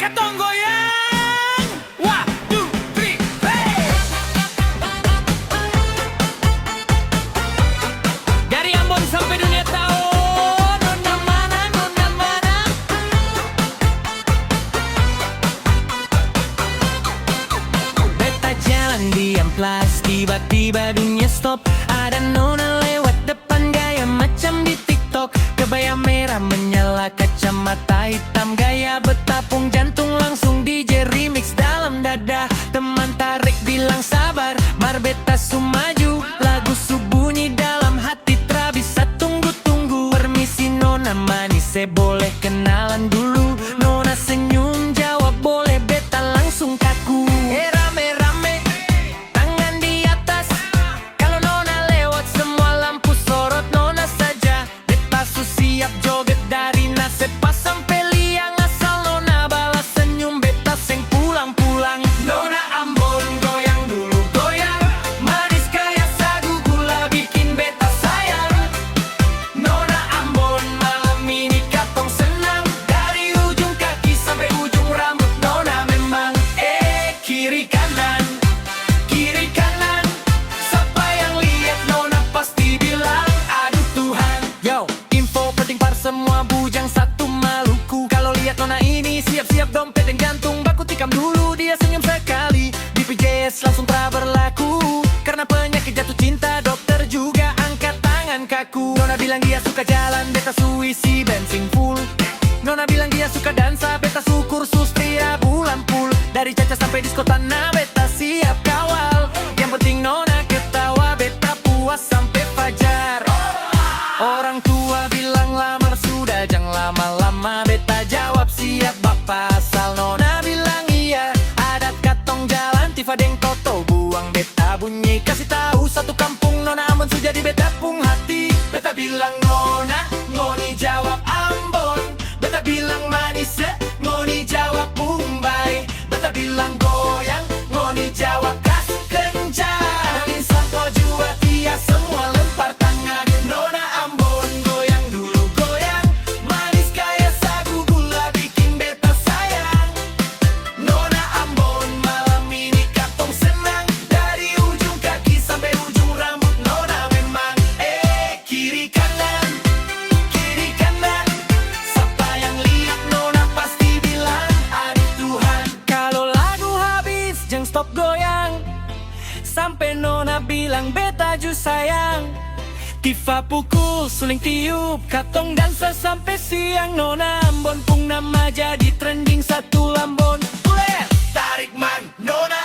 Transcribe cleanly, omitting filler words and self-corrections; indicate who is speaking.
Speaker 1: Katong goyang. 1, 2, 3, hey! Dari Ambon sampai dunia tahu nona mana, nona mana. Beta jalan di amplas, tiba-tiba dunia stop. Ada nona lewat depan gaya macam di TikTok. Kebaya merah menyala, kacamata hitam, gaya betapung jantung langsung DJ remix dalam dada. Teman tarik bilang sabar, mar beta sumaju. Lagu subunyi dalam hati tra bisa tunggu-tunggu. Permisi nona manis, saya boleh kenalan dulu. Nona senyum jawab boleh, beta langsung kaku. Rame-rame, tangan di atas. Kalau nona lewat semua lampu sorot nona saja. Beta siap joget dari Nasepa sampai Liang. Asal nona balas senyum beta seng pulang-pulang. Nona Ambon goyang dulu goyang, manis kayak sagu gula bikin beta sayang. Nona Ambon malam ini katong senang. Dari ujung kaki sampai ujung rambut nona memang kiri kanan, kiri kanan. Siapa yang lihat nona pasti bilang aduh Tuhan. Yo, info penting par semua bujang satu Maluku. Kalau lihat nona ini siap-siap dompet dan jantung baku tikam dulu. Dia senyum sekali, BPJS langsung pra berlaku. Karena penyakit jatuh cinta dokter juga angkat tangan kaku. Nona bilang dia suka jalan, beta suisi bensin full. Nona bilang dia suka dansa, beta syukur tiap bulan full. Dari Caca sampai disko tanah beta siap kawal. Yang penting nona ketawa, beta puas sampai fajar. Orang tua bilang lamar sudah, jangan lama-lama. Beta jawab siap bapak, asal nona bilang iya. Adat katong jalan, Tifa deng Toto buang. Beta bunyi kasih tahu satu kampung, nona Ambon sudah di beta pung hati. Beta bilang nona, ngoni jawab Ambon. Beta bilang manis, ngoni jawab Mumbai. Beta bilang goyang, ngoni jawab kas kencang. Santo jua tia semua lempar tangan. Nona Ambon goyang dulu goyang, manis kayak sagu gula bikin beta sayang. Nona Ambon malam ini katong senang. Dari ujung kaki sampai ujung rambut nona memang kiri kanan, kiri kanan. Siapa yang lihat nona pasti bilang aduh Tuhan. Kalau lagu habis jangan stop goyang, sampai nona bilang beta ju sayang. Tifa pukul, suling tiup, katong dansa sampai siang. Nona Ambon pung nama jadi trending satu Lambon. Tarik man, nona